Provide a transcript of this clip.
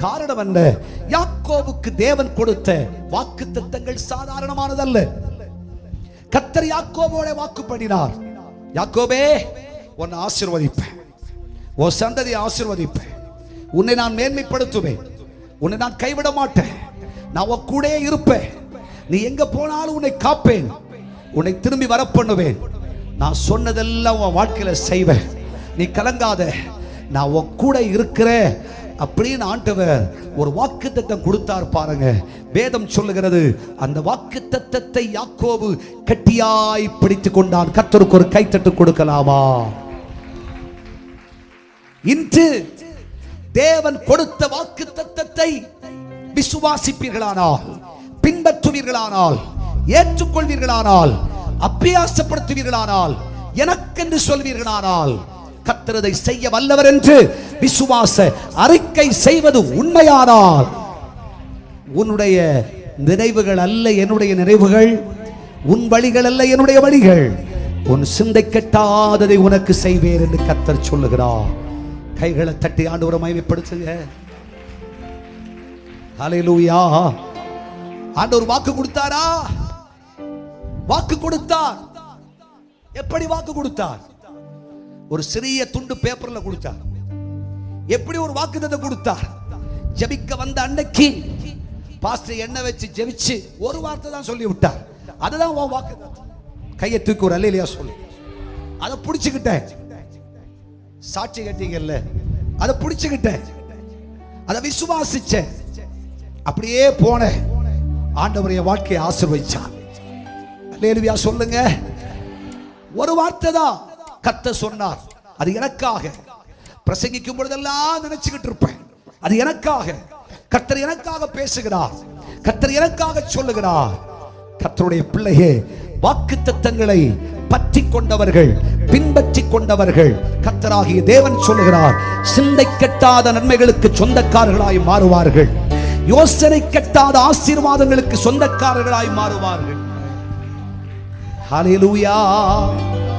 காரணம் என்ன? யாக்கோபுக்கு தேவன் கொடுத்த வாக்குத்தத்தங்கள் சாதாரணமானதல்ல. கர்த்தர் யாக்கோபோட வாக்கு பண்ணினார். யாக்கோபே, உன்னை ஆசீர்வதிப்பேன், உன் சந்ததியை ஆசீர்வதிப்பேன், உன்னை நான் மேன்மைப்படுத்துவேன், உன்னை நான் கைவிட மாட்டேன், நான் உன் கூட இருப்பேன், நீ எங்க போனாலும் உன்னை காப்பேன், உன்னை திரும்பி வர பண்ணுவேன், நான் சொன்னதெல்லாம் உன் வாழ்க்கையில செய்வேன், நீ கலங்காத, நான் உன் கூட இருக்கிறேன் அப்படின்னு ஆண்டவர் ஒரு வாக்குத்தத்தம் கொடுத்தார் பாருங்க. வேதம் சொல்லுகிறது, அந்த வாக்குத்தத்தத்தை யாக்கோபு கட்டியாய் பிடித்துக் கொண்டான். கர்த்தருக்கு ஒரு கைத்தட்டு கொடுக்கலாமா? இன்று தேவன் கொடுத்த வாக்குத்தத்தத்தை விசுவாசிப்பீர்களானால், பின்பற்றுவீர்களானால், ஏற்றுக்கொள்வீர்களானால், அபியாசப்படுத்துவீர்களானால், எனக்கென்று சொல்வீர்களானால், கர்த்தர் அதை செய்ய வல்லவர் என்று விசுவாச அறிக்கை செய்வது உண்மையானால், உன்னுடைய நினைவுகள் அல்ல என்னுடைய நினைவுகள், உன் வழிகள் அல்ல என்னுடைய வழிகள், உன் சிந்தை கெட்டாததை உனக்கு செய்வேன் என்று கர்த்தர் சொல்லுகிறார். கைகளை தட்டி ஆண்டவரை மகிமைப்படுத்துங்க. ஹல்லேலூயா. ஆண்டவர் வாக்கு கொடுத்தாரா? வாக்கு கொடுத்தார். எப்படி வாக்கு கொடுத்தார்? ஒரு சிறிய துண்டு பேப்பர்ல கொடுத்தார். எப்படி ஒரு வாக்குத்தத்தத்தை கொடுத்தார்? ஜெபிக்க வந்த அன்னைக்கு பாஸ்டர் எண்ணெய் வச்சு ஜெபிச்சு ஒரு வார்த்தை தான் சொல்லி விட்டார். அதுதான் உன் வாக்குத்தத்தம். கையை தூக்கி ஒரு அல்லேலூயா சொல்லு. அதை பிடிச்சுக்கிட்டேன். சாட்சி கட்டிங்கல்ல, அதை பிடிச்சுக்கிட்டேன், அதை விசுவாசிச்சேன், அப்படியே போன ஆண்டவருடைய வாழ்க்கையை ஆசீர்வதிச்சார். அல்லேலூயா சொல்லுங்க. ஒரு வார்த்தை தான் கர்த்தர் சொன்னார். அது எனக்காக. பிரசங்கிக்கும் பொழுதெல்லாம் நினைச்சுக்கிட்டு இருப்பேன், அது எனக்காக. கர்த்தர் எனக்காக பேசுகிறார், கர்த்தர் எனக்காக சொல்லுகிறார். கர்த்தருடைய பிள்ளையே, வாக்குத்தத்தங்களை பற்றி கொண்டவர்கள், பின்பற்றி கொண்டவர்கள், கர்த்தராகிய தேவன் சொல்லுகிறார், சிந்தை கெட்டாத நன்மைகளுக்கு சொந்தக்காரர்களாய் மாறுவார்கள், யோசனை கெட்டாத ஆசீர்வாதங்களுக்கு சொந்தக்காரர்களாய் மாறுவார்கள். ஹல்லேலூயா.